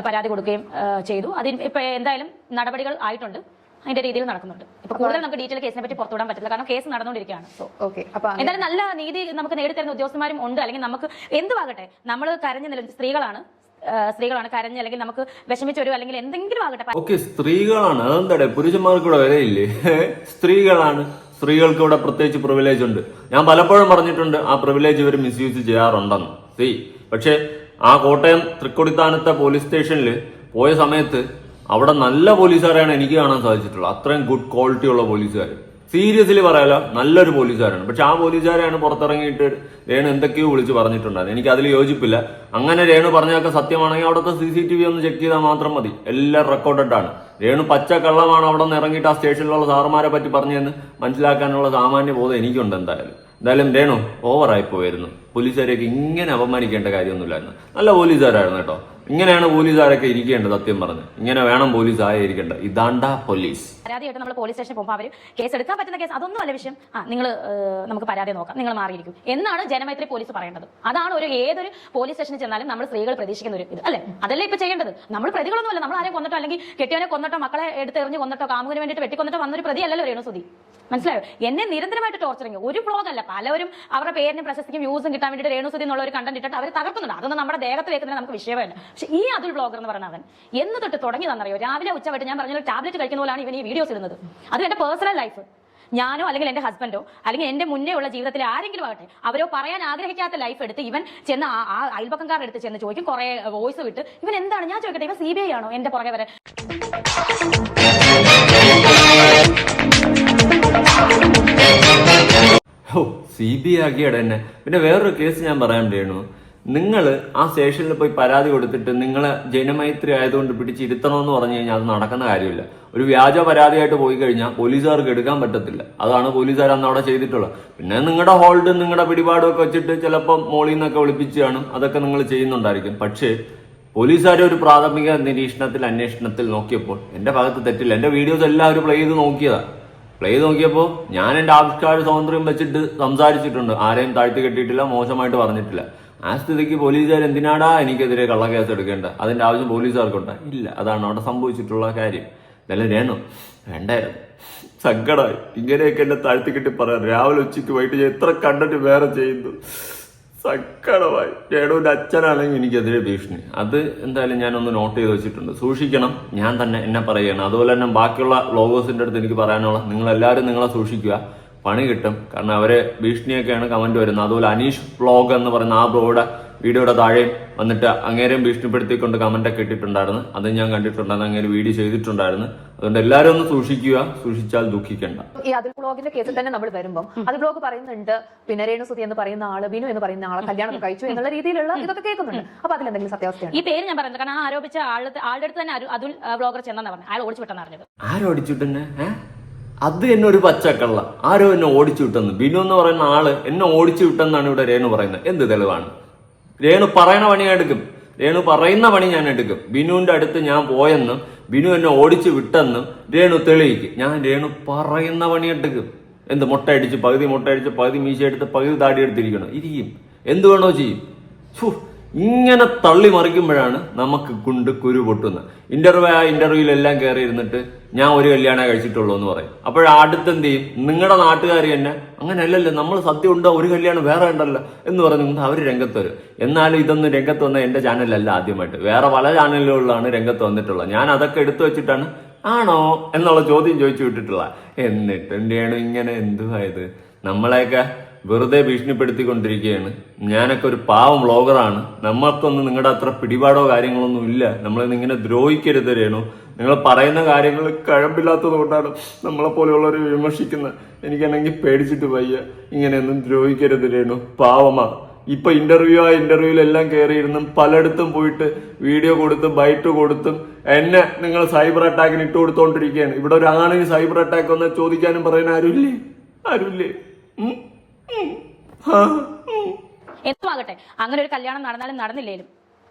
പരാതി കൊടുക്കുകയും ചെയ്തു. അതിന് ഇപ്പൊ എന്തായാലും നടപടികൾ ആയിട്ടുണ്ട്, അതിന്റെ രീതിയിൽ നടക്കുന്നുണ്ട്. ഇപ്പൊ കൂടുതൽ നമുക്ക് ഡീറ്റെയിൽ കേസിനെ പറ്റി പുറത്തുവിടാൻ പറ്റില്ല, കാരണം കേസ് നടന്നുകൊണ്ടിരിക്കുകയാണ്. എന്തായാലും നല്ല നീതി നമുക്ക് നേടിത്തരുന്ന ഉദ്യോഗസ്ഥന്മാരും ഉണ്ട്. അല്ലെങ്കിൽ നമുക്ക് എന്തുവാകട്ടെ, നമ്മൾ സ്ത്രീകളാണ് കരഞ്ഞ് അല്ലെങ്കിൽ നമുക്ക് വിഷമിച്ച് വരും അല്ലെങ്കിൽ എന്തെങ്കിലും ആകട്ടെ. ഓക്കെ, സ്ത്രീകളാണ്, അതെന്താ പുരുഷന്മാർക്കൂടെ വരെയില്ലേ? സ്ത്രീകളാണ്, സ്ത്രീകൾക്ക് ഇവിടെ പ്രത്യേകിച്ച് പ്രിവിലേജ് ഉണ്ട്. ഞാൻ പലപ്പോഴും പറഞ്ഞിട്ടുണ്ട് ആ പ്രിവിലേജ് ഇവർ മിസ്യൂസ് ചെയ്യാറുണ്ടെന്ന്. പക്ഷെ ആ കോട്ടയം തൃക്കൊടിത്താനത്തെ പോലീസ് സ്റ്റേഷനിൽ പോയ സമയത്ത് അവിടെ നല്ല പോലീസുകാരെയാണ് എനിക്ക് കാണാൻ സാധിച്ചിട്ടുള്ളത്. അത്രയും ഗുഡ് ക്വാളിറ്റി ഉള്ള പോലീസുകാർ. സീരിയസ്ലി പറയാലോ, നല്ലൊരു പോലീസുകാരാണ്. പക്ഷെ ആ പോലീസുകാരെയാണ് പുറത്തിറങ്ങിയിട്ട് രേണു എന്തൊക്കെയോ വിളിച്ച് പറഞ്ഞിട്ടുണ്ടായിരുന്നു. എനിക്ക് അതിൽ യോജിപ്പില്ല. അങ്ങനെ രേണു പറഞ്ഞതൊക്കെ സത്യമാണെങ്കിൽ അവിടുത്തെ CCTV ഒന്ന് ചെക്ക് ചെയ്താൽ മാത്രം മതി. എല്ലാം റെക്കോർഡഡ് ആണ്. രേണു പച്ച കള്ളമാണ് അവിടെ നിന്ന് ഇറങ്ങിയിട്ട് ആ സ്റ്റേഷനിലുള്ള സാറുമാരെ പറ്റി പറഞ്ഞതെന്ന് മനസ്സിലാക്കാനുള്ള സാമാന്യ ബോധം എനിക്കുണ്ട്. എന്തായാലും രേണു ഓവറായി പോയിരുന്നു. പോലീസുകാരെയൊക്കെ ഇങ്ങനെ അപമാനിക്കേണ്ട കാര്യമൊന്നുമില്ലായിരുന്നു. നല്ല പോലീസുകാരായിരുന്നു കേട്ടോ. ഇങ്ങനെയാണ് പോലീസുകാരൊക്കെ ഇരിക്കേണ്ടത്. സത്യം പറഞ്ഞ് ഇങ്ങനെ വേണം പോലീസ് ആയിരിക്കേണ്ടത്. ഇതാണ്ടാ പോലീസ്. പരാതിയായിട്ട് നമ്മൾ പോലീസ് സ്റ്റേഷനിൽ പോകുമ്പോൾ അവർ കേസ് എടുക്കാൻ പറ്റുന്ന കേസ് അതൊന്നും അല്ല വിഷയം. നിങ്ങൾ നമുക്ക് പരാതി നോക്കാം, നിങ്ങൾ മാറിയിരിക്കും എന്നാണ് ജനമൈത്രി പോലീസ് പറയേണ്ടത്. അതാണ് ഏതൊരു പോലീസ് സ്റ്റേഷനിൽ ചെന്നാലും നമ്മൾ സ്ത്രീകൾ പ്രതീക്ഷിക്കുന്ന ഒരു ഇത് അല്ലേ? അതല്ലേ ഇപ്പൊ ചെയ്യേണ്ടത്. നമ്മൾ പ്രതികളൊന്നുമല്ല. നമ്മൾ ആരെയും കൊന്നിട്ടോ അല്ലെങ്കിൽ കെട്ടിയവനെ കൊന്നിട്ടോ മക്കളെ എടുത്തെറിഞ്ഞ് കൊന്നിട്ടോ കാമുകിന് വേണ്ടിയിട്ട് വെട്ടിക്കൊന്നിട്ടോ വന്നൊരു പ്രതിയല്ലല്ലോ രേണു സുധി. മനസ്സിലായോ? എന്നെ നിരന്തരമായിട്ട് ടോർച്ചറിങ് ഒരു വ്ളോഗല്ല, പലവരും അവരുടെ പേരിനും പ്രശസ്തിക്കും വ്യൂസും കിട്ടാൻ വേണ്ടിയിട്ട് രേണു സുധി എന്നുള്ള ഒരു കണ്ടന്റ് ഇട്ടിട്ട് അവർ തകർക്കുന്നുണ്ട്. അതൊന്നും നമ്മുടെ ദേഹത്തിലേക്ക് തന്നെ നമുക്ക് വിഷയമല്ല. പക്ഷെ ഈ അതുൽ വ്ളോഗർ എന്ന് പറയുന്ന അവൻ എന്ന് തൊട്ട് തുടങ്ങിയതെന്നറിയോ? രാവിലെ ഉച്ചവട്ട് ഞാൻ പറഞ്ഞ ടാബ്ലറ്റ് കഴിക്കുന്ന പോലെയാണ് ഇവൻ ഈ വീഡിയോസ് ഇടുന്നത്. അത് എന്റെ പേഴ്സണൽ ലൈഫ്. ഞാനോ അല്ലെങ്കിൽ എന്റെ ഹസ്ബൻഡോ അല്ലെങ്കിൽ എന്റെ മുന്നേ ഉള്ള ജീവിതത്തിൽ ആരെങ്കിലും ആകട്ടെ, അവരോ പറയാൻ ആഗ്രഹിക്കാത്ത ലൈഫ് എടുത്ത് ഇവൻ ചെന്ന് ആ അയൽപക്കംകാരുടെ അടുത്ത് ചെന്ന് ചോദിക്കും, കുറെ വോയിസ് വിട്ട്. ഇവൻ എന്താണ്? ഞാൻ ചോദിക്കട്ടെ, ഇവൻ CBI ആണോ എന്റെ പുറകെ വരെ? ഓ CBI ആക്കിയട എന്നെ. പിന്നെ വേറൊരു കേസ് ഞാൻ പറയാൻ വേണു, നിങ്ങൾ ആ സ്റ്റേഷനിൽ പോയി പരാതി കൊടുത്തിട്ട് നിങ്ങളെ ജനമൈത്രി ആയതുകൊണ്ട് പിടിച്ചിരുത്തണമെന്ന് പറഞ്ഞു കഴിഞ്ഞാൽ അത് നടക്കുന്ന കാര്യമില്ല. ഒരു വ്യാജ പരാതിയായിട്ട് പോയി കഴിഞ്ഞാൽ പോലീസുകാർക്ക് എടുക്കാൻ പറ്റത്തില്ല. അതാണ് പോലീസുകാർ അന്ന് അവിടെ ചെയ്തിട്ടുള്ളത്. പിന്നെ നിങ്ങളുടെ ഹോൾഡും നിങ്ങളുടെ പിടിപാടും ഒക്കെ വെച്ചിട്ട് ചിലപ്പോൾ മോളിൽ നിന്നൊക്കെ വിളിപ്പിച്ച് കാണും, അതൊക്കെ നിങ്ങൾ ചെയ്യുന്നുണ്ടായിരിക്കും. പക്ഷേ പോലീസുകാരെ ഒരു പ്രാഥമിക നിരീക്ഷണത്തിൽ അന്വേഷണത്തിൽ നോക്കിയപ്പോൾ എന്റെ ഭാഗത്ത് തെറ്റില്ല. എന്റെ വീഡിയോസ് എല്ലാവരും പ്ലേ ചെയ്ത് നോക്കിയപ്പോൾ ഞാൻ എന്റെ ആവിഷ്കാര സ്വാതന്ത്ര്യം വെച്ചിട്ട് സംസാരിച്ചിട്ടുണ്ട്. ആരെയും താഴ്ത്തി കെട്ടിയിട്ടില്ല, മോശമായിട്ട് പറഞ്ഞിട്ടില്ല. ആ സ്ഥിതിക്ക് പോലീസുകാർ എന്തിനാടാ എനിക്കെതിരെ കള്ളക്കേസ് എടുക്കേണ്ട? അതിന്റെ ആവശ്യം പോലീസുകാർക്കുണ്ടോ? ഇല്ല. അതാണ് അവിടെ സംഭവിച്ചിട്ടുള്ള കാര്യം. ഇതെല്ലാം രേണു വേണ്ടായിരുന്നു. സങ്കടമായി. ഇങ്ങനെയൊക്കെ എന്നെ താഴ്ത്തി കെട്ടി പറയാം. രാവിലെ ഉച്ചയ്ക്ക് വൈകിട്ട് ഞാൻ എത്ര കണ്ടിട്ട് വേറെ ചെയ്യുന്നു. സങ്കടമായി. രേണുവിന്റെ അച്ഛനാണെങ്കിൽ എനിക്കെതിരെ ഭീഷണി. അത് എന്തായാലും ഞാനൊന്ന് നോട്ട് ചെയ്ത് വെച്ചിട്ടുണ്ട്. സൂക്ഷിക്കണം. ഞാൻ തന്നെ എന്നെ പറയുകയാണ്. അതുപോലെ തന്നെ ബാക്കിയുള്ള വ്ളോഗേഴ്സിന്റെ അടുത്ത് എനിക്ക് പറയാനുള്ള, നിങ്ങളെല്ലാവരും നിങ്ങളെ സൂക്ഷിക്കുക, പണി കിട്ടും. കാരണം അവരെ ഭീഷണിയൊക്കെയാണ് കമന്റ് വരുന്നത്. അതുപോലെ അനീഷ് വ്ളോഗ് എന്ന് പറയുന്ന ആ ബ്രോയുടെ വീഡിയോയുടെ താഴെയും വന്നിട്ട് അങ്ങേരെയും ഭീഷണിപ്പെടുത്തിക്കൊണ്ട് കമന്റ് ഒക്കെ ഇട്ടിട്ടുണ്ടായിരുന്നു. അത് ഞാൻ കണ്ടിട്ടുണ്ടായിരുന്നു. അങ്ങനെ വീഡിയോ ചെയ്തിട്ടുണ്ടായിരുന്നു. അതുകൊണ്ട് എല്ലാവരും ഒന്ന് സൂക്ഷിക്കുക, സൂക്ഷിച്ചാൽ ദുഃഖിക്കേണ്ട. ഈ അതിൽ ബ്ലോഗിന്റെ കേസിൽ തന്നെ നമ്മൾ വരുമ്പോൾ അത് ബ്ലോഗ് പറയുന്നുണ്ട്, പിന്നെ രേണുസുതി എന്ന് പറയുന്ന ആള്, ബിനു എന്ന് പറയുന്ന ആളെ കല്യാണം കഴിച്ചു എന്നുള്ള രീതിയിലുള്ള ഇതൊക്കെ കേൾക്കുന്നുണ്ട്. അപ്പൊ അതിലെന്തെങ്കിലും സത്യാവസ്ഥയാണ്? ഈ പേര് ഞാൻ പറയുന്നത് കാരണം ആ ആരോപിച്ച ആളുടെ അടുത്ത് തന്നെ അതുൽ ബ്ലോഗർ ചെന്നാണ് പറഞ്ഞത്. അയാൾ ഓടിച്ചു വിട്ടെന്ന് അറിഞ്ഞത്. ആരോടിച്ചിട്ടെന്നെ? അത് എന്നെ ഒരു പച്ചക്കള്ള. ആരോ എന്നെ ഓടിച്ചു വിട്ടെന്ന്. ബിനു എന്ന് പറയുന്ന ആള് എന്നെ ഓടിച്ചു വിട്ടെന്നാണ് ഇവിടെ രേണു പറയുന്നത്. എന്ത് തെളിവാണ്? രേണു പറയുന്ന പണി ഞാൻ എടുക്കും. രേണു പറയുന്ന പണി ഞാൻ എടുക്കും. ബിനുവിന്റെ അടുത്ത് ഞാൻ പോയെന്നും ബിനു എന്നെ ഓടിച്ചു വിട്ടെന്നും രേണു തെളിയിക്കും. ഞാൻ രേണു പറയുന്ന പണി എടുക്കും. എന്ത് മുട്ടയടിച്ച് പകുതി മീശ എടുത്ത് പകുതി താടി എടുത്തിരിക്കണം. ഇരിക്കും. എന്ത് വേണോ ചെയ്യും. ഇങ്ങനെ തള്ളി മറിക്കുമ്പോഴാണ് നമുക്ക് കുരു പൊട്ടുന്നത്. ഇന്റർവ്യൂലെല്ലാം കയറി ഇരുന്നിട്ട് ഞാൻ ഒരു കല്യാണം കഴിച്ചിട്ടുള്ളൂ എന്ന് പറയും. അടുത്ത് എന്ത് ചെയ്യും? നിങ്ങളുടെ നാട്ടുകാർ തന്നെ അങ്ങനെയല്ലല്ലോ, നമ്മൾ സത്യം ഉണ്ടോ, ഒരു കല്യാണം വേറെ ഉണ്ടല്ലോ എന്ന് പറഞ്ഞു അവർ രംഗത്ത് വരും. എന്നാലും ഇതൊന്നും രംഗത്ത് വന്ന എന്റെ ചാനലല്ല ആദ്യമായിട്ട്, വേറെ പല ചാനലുകളിലാണ് രംഗത്ത് വന്നിട്ടുള്ളത്. ഞാൻ അതൊക്കെ എടുത്തു വെച്ചിട്ടാണ് ആണോ എന്നുള്ള ചോദ്യം ചോദിച്ചു വിട്ടിട്ടുള്ള. എന്നിട്ട് എന്റെയാണ് ഇങ്ങനെ എന്തുവായത്? നമ്മളെയൊക്കെ വെറുതെ ഭീഷണിപ്പെടുത്തിക്കൊണ്ടിരിക്കുകയാണ്. ഞാനൊക്കെ ഒരു പാവം വ്ളോഗറാണ്. നമ്മൾക്കൊന്നും നിങ്ങളുടെ അത്ര പിടിപാടോ കാര്യങ്ങളൊന്നും ഇല്ല. നമ്മളൊന്നും ഇങ്ങനെ ദ്രോഹിക്കരുത് രേണു. നിങ്ങൾ പറയുന്ന കാര്യങ്ങൾ കഴമ്പില്ലാത്തത് കൊണ്ടാണ് നമ്മളെപ്പോലെയുള്ളവർ വിമർശിക്കുന്നത്. എനിക്കാണെങ്കിൽ പേടിച്ചിട്ട് വയ്യ. ഇങ്ങനെയൊന്നും ദ്രോഹിക്കരുത് രേണു. പാവമാ. ഇപ്പൊ ഇന്റർവ്യൂലെല്ലാം കയറിയിരുന്നും പലയിടത്തും പോയിട്ട് വീഡിയോ കൊടുത്തും ബൈറ്റ് കൊടുത്തും എന്നെ നിങ്ങൾ സൈബർ അറ്റാക്കിന് ഇട്ട് കൊടുത്തോണ്ടിരിക്കുകയാണ്. ഇവിടെ ഒരു ആണിന് സൈബർ അറ്റാക്ക് ഒന്ന് ചോദിക്കാനും പറയാൻ ആരുമില്ലേ? എന്തുമാകട്ടെ, അങ്ങനെ ഒരു കല്യാണം നടന്നാലും നടന്നില്ലേലും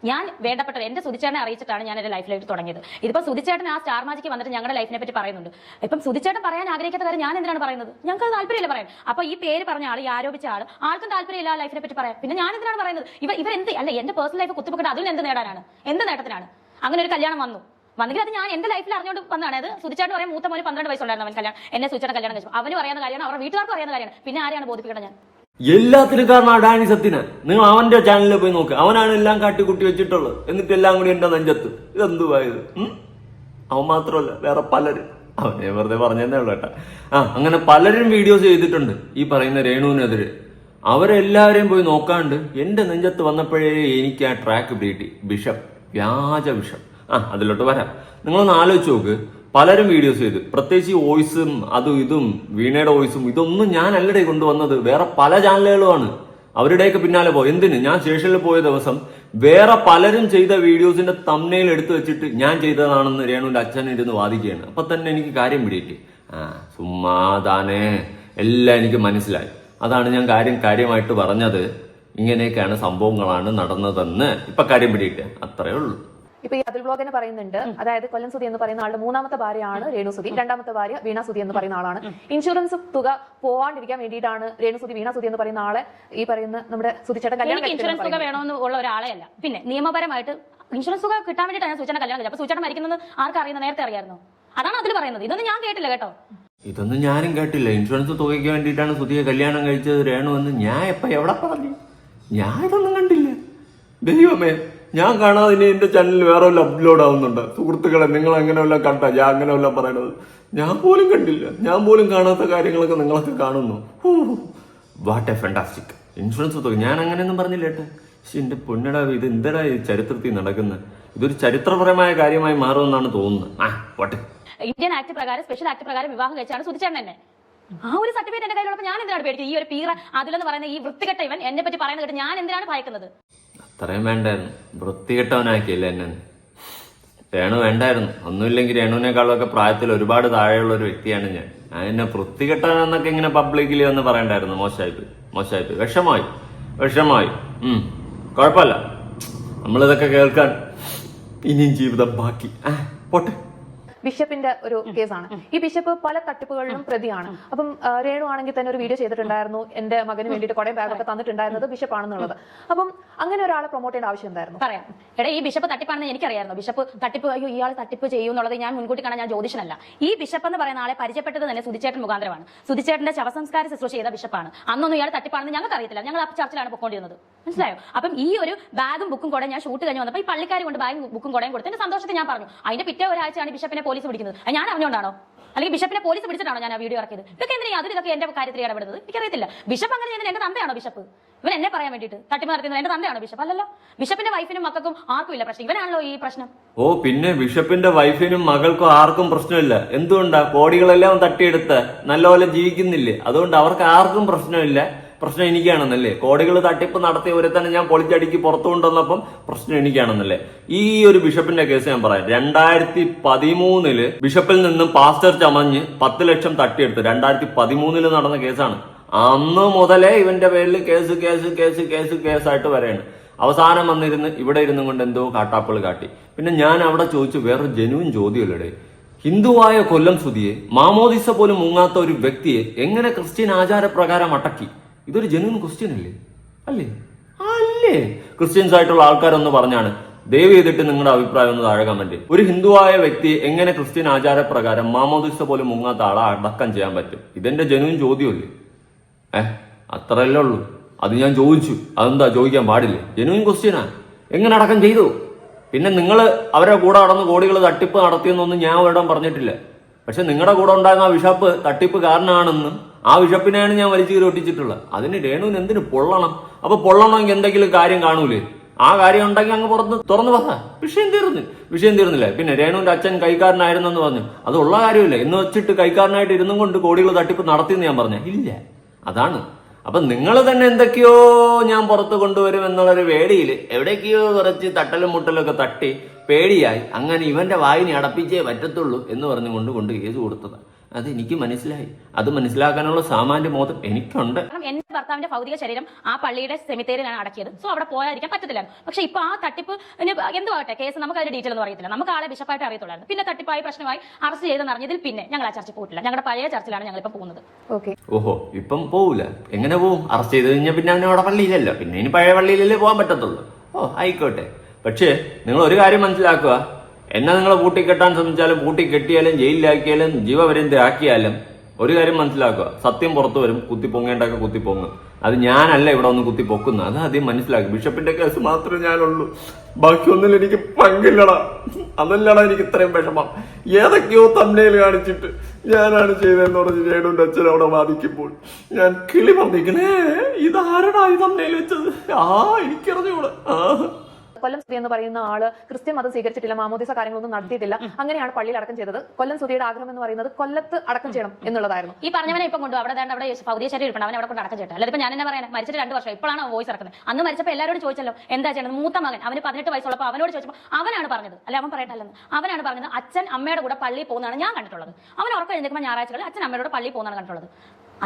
ഞാൻ വേണ്ടപ്പെട്ടത് എന്റെ സുധിച്ചേട്ടനെ അറിയിച്ചിട്ടാണ് ഞാൻ എന്റെ ലൈഫിലേക്ക് തുടങ്ങിയത്. ഇതിപ്പോ സുധിച്ചേട്ടൻ ആ സ്റ്റാർ മാജിക്ക് വന്നിട്ട് ഞങ്ങളുടെ ലൈഫിനെ പറ്റി പറയുന്നുണ്ട്. ഇപ്പം സുധിച്ചേട്ടൻ പറയാൻ ആഗ്രഹിക്കാത്ത കാര്യം ഞാൻ എന്തിനാണ് പറയുന്നത്? ഞങ്ങൾക്ക് താല്പര്യമില്ല പറയാൻ. അപ്പൊ ഈ പേര് പറഞ്ഞ ആൾ, ഈ ആരോപിച്ച ആൾ, ആൾക്കും താല്പര്യമില്ല ആ ലൈഫിനെ പറ്റി പറയാൻ. പിന്നെ ഞാൻ എന്തിനാണ് പറയുന്നത്? ഇവരെന്ത് അല്ല എന്റെ പേഴ്സണൽ ലൈഫ് കുത്തിപ്പൊക്കിട്ട് അതിൽ എന്ത് നേടാനാണ്? എന്ത് നേട്ടത്തിനാണ്? അങ്ങനെ ഒരു കല്യാണം വന്നെങ്കിൽ അത് ഞാൻ എന്റെ ലൈഫിൽ അറിഞ്ഞുകൊണ്ട് വന്നതാണ്. അത് സുധിച്ചേട്ടൻ പറയാൻ മൂത്ത മോന് 12 വയസ്സുണ്ടായിരുന്നു അവൻ കല്യാണം എന്നെ സുധിച്ചേട്ടൻ കല്യാണം കഴിച്ചു. അവന് അറിയാവുന്ന കാര്യമാണ്, അവരുടെ വീട്ടുകാർക്ക് അറിയാവുന്ന കാര്യമാണ്. പിന്നെ ആരെയാണ് ബോധിപ്പിക്കേണ്ടത്? ഞാൻ എല്ലാത്തിനും കാരണം ആ ഡാനി സത്യന. നിങ്ങൾ അവന്റെ ചാനലിൽ പോയി നോക്ക്. അവനാണ് എല്ലാം കാട്ടിക്കുട്ടി വെച്ചിട്ടുള്ളത്. എന്നിട്ട് എല്ലാം കൂടി എന്റെ നെഞ്ചത്ത്. ഇതെന്തുവായത്? അവൻ മാത്രമല്ല, വേറെ പലരും. അവനെ വെറുതെ പറഞ്ഞതേ ഉള്ളൂ കേട്ടാ. അങ്ങനെ പലരും വീഡിയോസ് ചെയ്തിട്ടുണ്ട് ഈ പറയുന്ന രേണുവിനെതിരെ. അവരെല്ലാവരെയും പോയി നോക്കാണ്ട് എന്റെ നെഞ്ചത്ത് വന്നപ്പോഴേ എനിക്ക് ആ ട്രാക്ക് കിട്ടി. വ്യാജ വിഷം. അതിലോട്ട് വരാം. നിങ്ങളൊന്ന് ആലോചിച്ച് നോക്ക്. പലരും വീഡിയോസ് ചെയ്ത്, പ്രത്യേകിച്ച് ഈ വോയിസും അതും ഇതും വീണയുടെ വോയിസും ഇതൊന്നും ഞാൻ അല്ലടെ കൊണ്ടുവന്നത്. വേറെ പല ചാനലുകളുമാണ് അവരുടെയൊക്കെ പിന്നാലെ പോയി. എന്തിന്? ഞാൻ സ്റ്റേഷനിൽ പോയ ദിവസം വേറെ പലരും ചെയ്ത വീഡിയോസിന്റെ തംബ്നെയിൽ എടുത്തു വെച്ചിട്ട് ഞാൻ ചെയ്തതാണെന്ന് രേണുവിന്റെ അച്ഛൻ ഇരുന്ന് വാദിക്കുകയാണ്. അപ്പൊ തന്നെ എനിക്ക് കാര്യം പിടിയിട്ട് സുമ്മാതാനേ എല്ലാം എനിക്ക് മനസ്സിലായി. അതാണ് ഞാൻ കാര്യമായിട്ട് പറഞ്ഞത്. ഇങ്ങനെയൊക്കെയാണ് സംഭവങ്ങളാണ് നടന്നതെന്ന് ഇപ്പൊ കാര്യം പിടിയിട്ട്. അത്രേ ഉള്ളൂ. ഇപ്പൊ ഈ അതിൽ ബ്ലോഗിനെ പറയുന്നുണ്ട്, അതായത് കൊല്ലം സുധി എന്ന് പറയുന്ന ആളുടെ മൂന്നാമത്തെ ഭാര്യയാണ് രേണുസുതി, രണ്ടാമത്തെ ഭാര്യ വീണ സുധി എന്ന് പറയുന്ന ആളാണ്. ഇൻഷുറൻസ് തുക പോവാണ്ടിരിക്കാൻ വേണ്ടിയിട്ടാണ് രേണുസുതി വീണ സുധി എന്ന് പറയുന്ന ആളെ ഈ പറയുന്ന നമ്മുടെ സുധിച്ചേട്ടൻ കല്യാണം. ഇൻഷുറൻസ് തുക വേണമെന്ന് ഉള്ള ഒരാളെ അല്ല. പിന്നെ നിയമപരമായിട്ട് ഇൻഷുറൻസ് തുക കിട്ടാൻ വേണ്ടിയിട്ടാണ് സുചേട്ടൻ കല്യാണം കഴിച്ചത്. അപ്പൊ സുചേട്ടൻ മരിക്കുന്നത് ആർക്കും അറിയുന്നത്? നേരത്തെ അറിയാമായിരുന്നു. അതാണ് അതിൽ പറയുന്നത്. ഇതൊന്നും ഞാൻ കേട്ടില്ല കേട്ടോ. ഇതൊന്നും ഞാനും കേട്ടില്ല. ഇൻഷുറൻസ് തുകയ്ക്ക് വേണ്ടിയിട്ടാണ് സുധിയെ കല്യാണം കഴിച്ചത് രേണു എന്ന് ഞാൻ എവിടെ പറഞ്ഞു? ഞാൻ ഇതൊന്നും കണ്ടില്ല. ദൈവമേ, ഞാൻ കാണാതെ ഇനി എന്റെ ചാനലിൽ വേറെ വല്ല അപ്ലോഡ് ആവുന്നുണ്ട്. സുഹൃത്തുക്കളെ, നിങ്ങൾ അങ്ങനെ വല്ല കണ്ട? ഞാൻ അങ്ങനെ വല്ല പറയണത് ഞാൻ പോലും കണ്ടില്ല. ഞാൻ പോലും കാണാത്ത കാര്യങ്ങളൊക്കെ നിങ്ങളൊക്കെ കാണുന്നു. What A fantastic. ഇൻഷുറൻസ് തുക ഞാൻ അങ്ങനെയൊന്നും പറഞ്ഞില്ല കേട്ടോ. പക്ഷെ എന്റെ പൊന്നടാ, ഇത് എന്തെടാ ഈ ചരിത്രത്തിൽ നടക്കുന്നത്? ഇതൊരു ചരിത്രപരമായ കാര്യമായി മാറുമെന്നാണ് തോന്നുന്നത്. പോട്ടെ. ഇന്ത്യൻ ആക്ട് പ്രകാരം, സ്പെഷ്യൽ ആക്ട് പ്രകാരം വിവാഹം കഴിച്ചാണ് സുധിച്ചേട്ടൻ തന്നെ. ആ ഒരു സർട്ടിഫിക്കറ്റ് എന്റെ കയ്യിലുള്ളപ്പോൾ ഞാൻ എന്തിനാണ് പേടിക്കുന്നത്? ഈ ഒരു പീറ അതിലെന്ന് പറയുന്ന ഈ വൃത്തികെട്ട ഇവൻ എന്നെ പറ്റി പറയുന്നത് കേട്ട് ഞാൻ എന്തിനാണ് ഭയക്കുന്നത്? അത്രയും വേണ്ടായിരുന്നു, വൃത്തികെട്ടവനാക്കിയില്ല എന്നെ. രേണു വേണ്ടായിരുന്നു. ഒന്നുമില്ലെങ്കിൽ രേണുവിനേക്കാളൊക്കെ പ്രായത്തിൽ ഒരുപാട് താഴെയുള്ള ഒരു വ്യക്തിയാണ് ഞാൻ. എന്നെ വൃത്തികെട്ടവനെന്നൊക്കെ ഇങ്ങനെ പബ്ലിക്കലി ഒന്ന് പറയണ്ടായിരുന്നു. മോശമായിപ്പോയി. വിഷമായി. കുഴപ്പമില്ല, നമ്മളിതൊക്കെ കേൾക്കാൻ ഇനിയും ജീവിതം ബാക്കി. പോട്ടെ. ബിഷപ്പിന്റെ ഒരു കേസാണ്. ഈ ബിഷപ്പ് പല തട്ടിപ്പുകളിലും പ്രതിയാണ്. അപ്പം രേണു ആണെങ്കിൽ തന്നെ ഒരു വീഡിയോ ചെയ്തിട്ടുണ്ടായിരുന്നു, എന്റെ മകന് വേണ്ടിയിട്ട് കുറെ ബാഗൊക്കെ തന്നിട്ടുണ്ടായിരുന്നത് ബിഷപ്പാണെന്നുള്ളത്. അപ്പം അങ്ങനെ ഒരാളെ പ്രൊമോട്ട് ചെയ്യേണ്ട ആവശ്യം എന്തായിരുന്നു? പറയാം. എടാ, ഈ ബിഷപ്പ് തട്ടിപ്പാണെന്ന് എനിക്കറിയായിരുന്നു. ബിഷപ്പ് തട്ടിപ്പ്, അയ്യോ ഇയാൾ തട്ടിപ്പ് ചെയ്യും എന്നുള്ളത് ഞാൻ മുൻകൂട്ടി കാണാൻ ഞാൻ ജ്യോതിഷനല്ല. ഈ ബിഷപ്പ് എന്ന് പറയുന്ന ആളെ പരിചയപ്പെട്ടത് തന്നെ സുധിച്ചേട്ടൻ മുഖാന്തരമാണ്. സുധിച്ചേട്ടന്റെ ശവസംസ്കാര ശുശ്രൂഷ ചെയ്ത ബിഷപ്പാണ്. അന്നൊന്നും ഇയാൾ തട്ടിപ്പാണെന്ന് ഞങ്ങൾക്ക് അറിയത്തില്ല. ഞങ്ങൾ ആ ചർച്ചിലാണ് പൊക്കോണ്ടിരുന്നത്. മനസ്സിലായോ? അപ്പം ഈ ഒരു ബാഗും ബുക്കും കൂടെ ഞാൻ ഷൂട്ട് കഴിഞ്ഞ് വന്നപ്പോൾ ഈ പള്ളിക്കാർ കൊണ്ട് ബാഗും ബുക്കും കൂടെയും കൊടുത്ത് എന്റെ സന്തോഷത്തിൽ ഞാൻ പറഞ്ഞു. അതിന്റെ പിറ്റേ ഒരാഴ്ചയാണ് ബിഷപ്പിനെ പോലീസ് പിടിക്കുന്നത്. ഞാൻ അറിഞ്ഞുകൊണ്ടാണോ? അല്ലെങ്കിൽ ബിഷപ്പിനെ പോലീസ് പിടിച്ചിട്ടാണോ ഞാൻ ആ വീഡിയോ ഇറക്കിയത്? ഇതൊക്കെ എന്തിനാ ഇതൊക്കെ എന്റെ കാര്യത്തിൽ ഇടപെടുന്നത്? എനിക്കറിയത്തില്ല. ബിഷപ്പ് അങ്ങനെ ചെയ്യുന്നത് എന്റെ തന്തയാണോ ബിഷപ്പ്? ഇവൻ എന്നെ പറയാൻ വേണ്ടിയിട്ട് തട്ടിപ്പ് നടത്തുന്നത് എന്റെ തന്തയാണോ ബിഷപ്പ്? അല്ലല്ലോ. ബിഷപ്പിന്റെ വൈഫിനും മക്കൾക്കും ആർക്കും ഇല്ല പ്രശ്നം, ഇവനാണല്ലോ ഈ പ്രശ്നം. ഓ പിന്നെ ബിഷപ്പിന്റെ വൈഫിനും മകൾക്കും ആർക്കും പ്രശ്നമില്ല. എന്തുകൊണ്ടാ? കോടികളെല്ലാം തട്ടിയെടുത്ത് നല്ലപോലെ ജീവിക്കുന്നില്ലേ, അതുകൊണ്ട് അവർക്ക് ആർക്കും പ്രശ്നമില്ല. പ്രശ്നം എനിക്കാണെന്നല്ലേ? കോടികൾ തട്ടിപ്പ് നടത്തിയ ഒരു തന്നെ ഞാൻ പൊളിച്ചടിക്ക് പുറത്തു കൊണ്ടുവന്നപ്പം പ്രശ്നം എനിക്കാണെന്നല്ലേ? ഈ ഒരു ബിഷപ്പിന്റെ കേസ് ഞാൻ പറയാം. 2013 ബിഷപ്പിൽ നിന്നും പാസ്റ്റർ ചമഞ്ഞ് 10 ലക്ഷം തട്ടിയെടുത്ത് 2013 നടന്ന കേസാണ്. അന്ന് മുതലേ ഇവന്റെ പേരിൽ കേസായിട്ട് വരെയാണ്. അവസാനം വന്നിരുന്ന് ഇവിടെ ഇരുന്നും കൊണ്ട് എന്തോ കാട്ടാപ്പിള് കാട്ടി. പിന്നെ ഞാൻ അവിടെ ചോദിച്ചു, വേറൊരു ജെനുവിൻ ചോദ്യമല്ലേ, ഹിന്ദുവായ കൊല്ലം സുധിയെ, മാമോദിസ പോലും മുങ്ങാത്ത ഒരു വ്യക്തിയെ എങ്ങനെ ക്രിസ്ത്യൻ ആചാരപ്രകാരം അടക്കി? ഇതൊരു ജെനുവിൻ ക്വസ്റ്റ്യൻ അല്ലേ? ക്രിസ്ത്യൻസ് ആയിട്ടുള്ള ആൾക്കാരൊന്ന് പറഞ്ഞാണ്, ദയവ് ചെയ്തിട്ട് നിങ്ങളുടെ അഭിപ്രായം ഒന്ന് താഴെ കമന്റ്. ഒരു ഹിന്ദുവായ വ്യക്തിയെ എങ്ങനെ ക്രിസ്ത്യൻ ആചാരപ്രകാരം മാമോദിസ പോലും മുങ്ങാത്ത ആളെ അടക്കം ചെയ്യാൻ പറ്റും? ഇതെന്റെ ജെനുവിൻ ചോദ്യമല്ലേ? അത്രയല്ലേ ഉള്ളൂ. അത് ഞാൻ ചോദിച്ചു. അതെന്താ ചോദിക്കാൻ പാടില്ലേ? ജെനുവിൻ ക്വസ്റ്റ്യനാ. എങ്ങനെ അടക്കം ചെയ്തു? പിന്നെ നിങ്ങൾ അവരെ കൂടെ നടന്ന് കോടികൾ തട്ടിപ്പ് നടത്തിയെന്നൊന്നും ഞാൻ ഒരിടം പറഞ്ഞിട്ടില്ല. പക്ഷെ നിങ്ങളുടെ കൂടെ ഉണ്ടായിരുന്ന ആ ബിഷപ്പ് തട്ടിപ്പുകാരനാണെന്നും ആ ബിഷപ്പിനെയാണ് ഞാൻ വലിച്ചു കീറി ഒട്ടിച്ചിട്ടുള്ളത്. അതിന് രേണുവിന് എന്തിനു പൊള്ളണം? അപ്പൊ പൊള്ളണമെങ്കിൽ എന്തെങ്കിലും കാര്യം കാണൂലേ? ആ കാര്യം ഉണ്ടെങ്കിൽ അങ്ങ് പുറത്ത് തുറന്നു പറഞ്ഞ വിഷയം തീർന്നില്ല. പിന്നെ രേണുവിന്റെ അച്ഛൻ കൈക്കാരനായിരുന്നെന്ന് പറഞ്ഞു, അതുള്ള കാര്യമില്ല. എന്ന് വെച്ചിട്ട് കൈക്കാരനായിട്ട് ഇരുന്നും കൊണ്ട് കോടികൾ തട്ടിപ്പ് നടത്തിയെന്ന് ഞാൻ പറഞ്ഞ ഇല്ല. അതാണ്. അപ്പൊ നിങ്ങൾ തന്നെ എന്തൊക്കെയോ ഞാൻ പുറത്ത് കൊണ്ടുവരും എന്നുള്ളൊരു പേടിയിൽ എവിടേക്കോ കുറച്ച് തട്ടലും മുട്ടലും ഒക്കെ തട്ടി പേടിയായി അങ്ങനെ ഇവന്റെ വായിനെ അടപ്പിച്ചേ പറ്റത്തുള്ളൂ എന്ന് പറഞ്ഞുകൊണ്ട് കേസ് കൊടുത്തത്. അത് എനിക്ക് മനസ്സിലായി. അത് മനസ്സിലാക്കാനുള്ള സാമാന്യ ബോധം എനിക്കുണ്ട്. എന്റെ ഭർത്താവിന്റെ ഭൗതിക ശരീരം ആ പള്ളിയുടെ സെമിത്തേരിയിലാണ് അടക്കിയത്. സോ അവിടെ പോയായിരിക്കാൻ പറ്റത്തില്ല. പക്ഷെ ഇപ്പൊ ആ തട്ടിപ്പ് എന്തുവാകട്ടെ കേസ് നമുക്ക് അതിന്റെ ഡീറ്റെയിൽ ഒന്നും അറിയത്തില്ല. നമുക്ക് ആളെ ബിഷപ്പായിട്ട് അറിയത്തുള്ളായിരുന്നു. പിന്നെ തട്ടിപ്പായി പ്രശ്നമായി അറസ്റ്റ് ചെയ്തെന്ന് അറിഞ്ഞതിൽ പിന്നെ ഞങ്ങൾ ആ ചർച്ചിൽ പോയിട്ടില്ല. ഞങ്ങളുടെ പഴയ ചർച്ചിലാണ് ഞങ്ങൾ ഇപ്പൊ പോകുന്നത്. ഓഹോ, ഇപ്പം പോവില്ല. എങ്ങനെ പോവും? അറസ്റ്റ് ചെയ്ത് കഴിഞ്ഞാൽ പിന്നെ അവനെ അവിടെ പള്ളിയിലല്ലോ, പിന്നെ ഇനി പഴയ പള്ളിയിലല്ലേ പോകാൻ പറ്റത്തുള്ളൂ. ആയിക്കോട്ടെ. പക്ഷേ നിങ്ങൾ ഒരു കാര്യം മനസ്സിലാക്കുക, എന്നെ നിങ്ങൾ പൂട്ടിക്കെട്ടാൻ ശ്രമിച്ചാലും പൂട്ടിക്കെട്ടിയാലും ജയിലിലാക്കിയാലും ജീവപര്യന്തം ആക്കിയാലും ഒരു കാര്യം മനസ്സിലാക്കുക, സത്യം പുറത്തു വരും. കുത്തിപ്പൊങ്ങേണ്ടൊക്കെ കുത്തിപ്പൊങ്ങും. അത് ഞാനല്ല ഇവിടെ ഒന്ന് കുത്തിപ്പൊക്കുന്നത്. അത് ആദ്യം മനസ്സിലാക്കി. ബിഷപ്പിന്റെ കേസ് മാത്രമേ ഞാനുള്ളൂ, ബാക്കിയൊന്നും എനിക്ക് പങ്കില്ലടാ. അതല്ലടാ എനിക്ക് ഇത്രയും വിഷമം. ഏതൊക്കെയോ തമ്മിൽ കാണിച്ചിട്ട് ഞാനാണ് ചെയ്തതെന്ന് പറഞ്ഞ് രേണുവിന്റെ അച്ഛൻ അവിടെ വാദിക്കുമ്പോൾ ഞാൻ കിളി പറഞ്ഞിരിക്കണേ, ഇതാരടാ ഈ തമ്മിൽ വെച്ചത്? എനിക്കറിഞ്ഞൂടെ. കൊല്ലം സുധി എന്ന് പറയുന്ന ആള് ക്രിസ്ത്യൻ മതം സ്വീകരിച്ചിട്ടില്ല, മാമോദിസ കാര്യങ്ങളൊന്നും നടത്തിയിട്ടില്ല. അങ്ങനെയാണ് പള്ളിയിൽ അടക്കം ചെയ്തത്. കൊല്ലം സുധിയുടെ ആഗ്രഹം എന്ന് പറയുന്നത് കൊല്ലത്ത് അടക്കം ചെയ്യണം എന്നുള്ളതായിരുന്നു. ഈ പറഞ്ഞവനെ ഇപ്പം കൊണ്ടു അവിടെ ഭൗതിക ശരീരം ഇരിപ്പുണ്ട്, അവനെ അവിടെ കൊണ്ട് അടക്കം ചെയ്യട്ടെ. അല്ലാതെ ഞാൻ എന്നെ പറയാൻ മരിച്ചിട്ട് 2 വർഷം ഇപ്പോഴാണ് വോയിസ് ഇറക്കുന്നത്. അന്ന് മരിച്ചപ്പോൾ എല്ലാവരോടും ചോദിച്ചല്ലോ എന്താ ചെയ്യണം. മൂത്ത മകൻ അവന് 18 വയസ്സുള്ളപ്പോൾ അവനോട് ചോദിച്ചപ്പോൾ അവനാണ് പറഞ്ഞത്, അല്ലെ അവൻ പറയട്ടല്ലെന്ന്, അവനാണ് പറഞ്ഞത് അച്ഛൻ അമ്മയുടെ കൂടെ പള്ളിയിൽ പോകുന്നതാണ് ഞാൻ കണ്ടിട്ടുള്ളത്. അവൻ ഉറക്കം എഴുന്നേക്കുമ്പോൾ ഞായറാഴ്ചകളിൽ അച്ഛൻ അമ്മയുടെ പള്ളിയിൽ പോകുന്നതാണ് കണ്ടിട്ടുള്ളത്.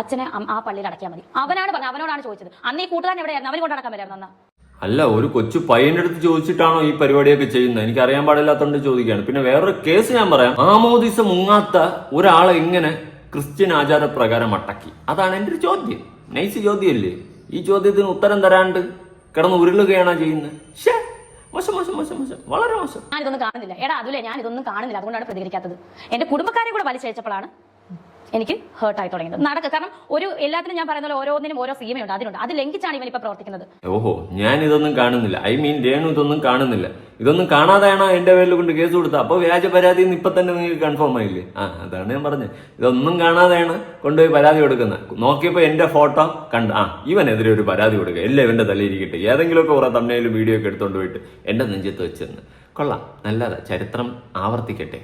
അച്ഛനെ ആ പള്ളിയിൽ അടക്കിയാൽ മതി. അവനാണ് പറഞ്ഞത്, അവനോടാണ് ചോദിച്ചത്. അന്ന് ഈ കൂട്ടുകാരൻ എവിടെയായിരുന്നു? അവന് കൊണ്ട് അടക്കാൻ വരായിരുന്നു. അല്ല, ഒരു കൊച്ചു പയ്യന്റെ അടുത്ത് ചോദിച്ചിട്ടാണോ ഈ പരിപാടിയൊക്കെ ചെയ്യുന്നത്? എനിക്ക് അറിയാൻ പാടില്ലാത്തോണ്ട് ചോദിക്കുകയാണ്. പിന്നെ വേറൊരു കേസ് ഞാൻ പറയാം. മാമോദിസ മുങ്ങാത്ത ഒരാളെ എങ്ങനെ ക്രിസ്ത്യൻ ആചാരപ്രകാരം അടക്കി? അതാണ് എന്റെ ഒരു ചോദ്യം. നൈസ് ചോദ്യമല്ലേ? ഈ ചോദ്യത്തിന് ഉത്തരം തരാണ്ട് കിടന്ന് ഉരുളുകയാണോ ചെയ്യുന്നത്? മോശം, വളരെ മോശം. ഞാൻ ഇതൊന്നും കാണുന്നില്ല. എടാ അതുലെ, ഞാൻ ഇതൊന്നും കാണുന്നില്ല. അതുകൊണ്ടാണ് പ്രതികരിക്കാത്തത്. എന്റെ കുടുംബക്കാരെ കൂടെ വലിച്ചയച്ചപ്പോഴാണ് എനിക്ക് ഹേർട്ടായി തുടങ്ങിയത്. കാരണം ഒരു എല്ലാത്തിനും ഞാൻ പറയുന്ന ഓരോന്നിനും ഓരോ സീമയുണ്ട്, അതിനുണ്ട്. അത് ലംഘിച്ചാണ് ഇവൻ ഇപ്പൊ പ്രവർത്തിക്കുന്നത്. ഓഹോ, ഞാൻ ഇതൊന്നും കാണുന്നില്ല. രേണു ഇതൊന്നും കാണുന്നില്ല. ഇതൊന്നും കാണാതെയാണോ എന്റെ പേരിൽ കൊണ്ട് കേസ് കൊടുത്തത്? അപ്പൊ വ്യാജ പരാതി ഇപ്പൊ തന്നെ നിങ്ങൾക്ക് കൺഫേം ആയില്ലേ? അതാണ് ഞാൻ പറഞ്ഞത്. ഇതൊന്നും കാണാതെയാണ് കൊണ്ടുപോയി പരാതി കൊടുക്കുന്നത്. നോക്കിയപ്പോ എന്റെ ഫോട്ടോ കണ്ട് ഇവനെതിരെ ഒരു പരാതി കൊടുക്കുക, എല്ലാം ഇവന്റെ തലയിരിക്കട്ടെ. ഏതെങ്കിലുമൊക്കെ കുറെ തമ്മിലും വീഡിയോ ഒക്കെ എടുത്തോണ്ട് പോയിട്ട് എന്റെ നെഞ്ചത്ത് വെച്ചെന്ന്. കൊള്ളാം, നല്ലതാ. ചരിത്രം ആവർത്തിക്കട്ടെ.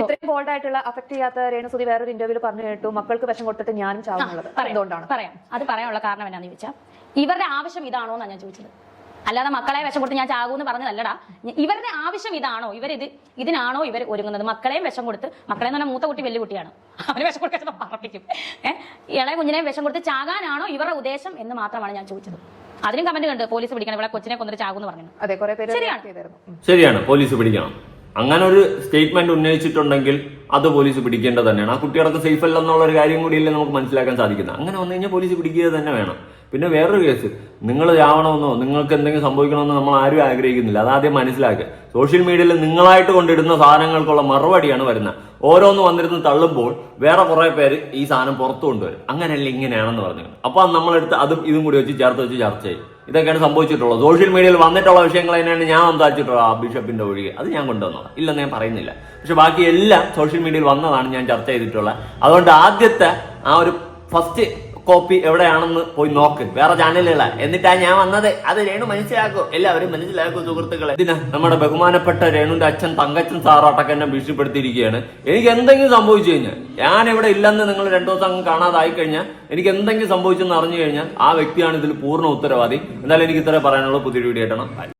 ഇത്രയും ബോൾഡ് ആയിട്ടുള്ള അഫക്ട് ചെയ്യാത്ത രേണുസുതി വേറൊരു ഇന്റർവ്യൂവിൽ പറഞ്ഞു കേട്ടു, മക്കൾക്ക് വിഷം കൊടുത്തിട്ട് ഞാനും ചാവുന്നുള്ളത്. എന്തുകൊണ്ടാണ്? പറയാം. അത് പറയാനുള്ള കാരണം എന്നാന്ന് ചോദിച്ചാൽ ഇവരുടെ ആവശ്യം ഇതാണോ എന്നാണ് ഞാൻ ചോദിച്ചത്. അല്ലാതെ മക്കളെ വിഷം കൊടുത്ത് ഞാൻ ചാകൂന്ന് പറഞ്ഞതല്ലടാ. ഇവരുടെ ആവശ്യം ഇതാണോ, ഇതിനാണോ ഇവർ ഒരുങ്ങുന്നത്? മക്കളെയും വിഷം കൊടുത്ത്, മക്കളെ എന്ന് പറഞ്ഞാൽ മൂത്ത കുട്ടി വലിയ കുട്ടിയാണ്, അവന് വിഷം കൊടുക്കാൻ പറപ്പിക്കും. ഇളയ കുഞ്ഞിനെയും വിഷം കൊടുത്ത് ചാകാനാണോ ഇവരുടെ ഉദ്ദേശം എന്ന് മാത്രമാണ് ഞാൻ ചോദിച്ചത്. അതിനും കമന്റ് കണ്ട് പോലീസ് പിടിക്കണം, ഇവിടെ കൊച്ചിനെ കൊന്നിട്ട് ചാകൂന്ന് പറഞ്ഞു. അതെ, കുറെ പേര് ശരിയാണ്, പോലീസ് പിടിക്കണം. അങ്ങനെ ഒരു സ്റ്റേറ്റ്മെന്റ് ഉന്നയിച്ചിട്ടുണ്ടെങ്കിൽ അത് പോലീസ് പിടിക്കേണ്ടത് തന്നെയാണ്. ആ കുട്ടികൾക്ക് സേഫ് അല്ല എന്നുള്ള ഒരു കാര്യം കൂടിയല്ലേ നമുക്ക് മനസ്സിലാക്കാൻ സാധിക്കുന്നത്. അങ്ങനെ വന്നു കഴിഞ്ഞാൽ പോലീസ് പിടിക്കുക തന്നെ വേണം. പിന്നെ വേറൊരു കേസ്, നിങ്ങൾ ചാവണമെന്നോ നിങ്ങൾക്ക് എന്തെങ്കിലും സംഭവിക്കണമെന്നോ നമ്മൾ ആരും ആഗ്രഹിക്കുന്നില്ല. അതാദ്യം മനസ്സിലാക്കുക. സോഷ്യൽ മീഡിയയിൽ നിങ്ങളായിട്ട് കൊണ്ടിടുന്ന സാധനങ്ങൾക്കുള്ള മറുപടിയാണ് വരുന്നത്. ഓരോന്ന് വന്നിരുന്ന് തള്ളുമ്പോൾ വേറെ കുറെ പേര് ഈ സാധനം പുറത്തു കൊണ്ടുവരും. അങ്ങനെയല്ല ഇങ്ങനെയാണെന്ന് പറഞ്ഞു. അപ്പൊ നമ്മളെടുത്ത് അതും ഇതും കൂടി വെച്ച് ചേർത്ത് ചർച്ച ചെയ്യും. ഇതൊക്കെയാണ് സംഭവിച്ചിട്ടുള്ളത്. സോഷ്യൽ മീഡിയയിൽ വന്നിട്ടുള്ള വിഷയങ്ങൾ തന്നെയാണ് ഞാൻ സംസാരിച്ചിട്ടുള്ളത്. ആ ബിഷപ്പിന്റെ ഒഴികെ അത് ഞാൻ കൊണ്ടുവന്നതാണ്, ഇല്ലെന്ന് ഞാൻ പറയുന്നില്ല. പക്ഷെ ബാക്കി എല്ലാം സോഷ്യൽ മീഡിയയിൽ വന്നതാണ് ഞാൻ ചർച്ച ചെയ്തിട്ടുള്ളത്. അതുകൊണ്ട് ആദ്യത്തെ ആ ഒരു ഫസ്റ്റ് കോപ്പി എവിടെയാണെന്ന് പോയി നോക്ക്, വേറെ ചാനലുകള. എന്നിട്ടാ ഞാൻ വന്നത് അത് രേണു മനസ്സിലാക്കൂ, എല്ലാവരും മനസ്സിലാക്കൂ സുഹൃത്തുക്കളെ. ഇതിനാ നമ്മുടെ ബഹുമാനപ്പെട്ട രേണുന്റെ അച്ഛൻ തങ്കച്ചൻ സാറാട്ടൊക്കെ എന്നെ ഭീഷണിപ്പെടുത്തിയിരിക്കുകയാണ്. എനിക്ക് എന്തെങ്കിലും സംഭവിച്ചു കഴിഞ്ഞാൽ, ഞാൻ ഇവിടെ ഇല്ലെന്ന് നിങ്ങൾ 2 ദിവസം അങ്ങ് കാണാതായി കഴിഞ്ഞാൽ, എനിക്ക് എന്തെങ്കിലും സംഭവിച്ചെന്ന് അറിഞ്ഞു കഴിഞ്ഞാൽ ആ വ്യക്തിയാണ് ഇതിൽ പൂർണ്ണ ഉത്തരവാദി. എന്തായാലും എനിക്ക് ഇത്രേ പറയാനുള്ളൂ. പുതിയൊരു വീഡിയോ ആയിട്ടാണ്.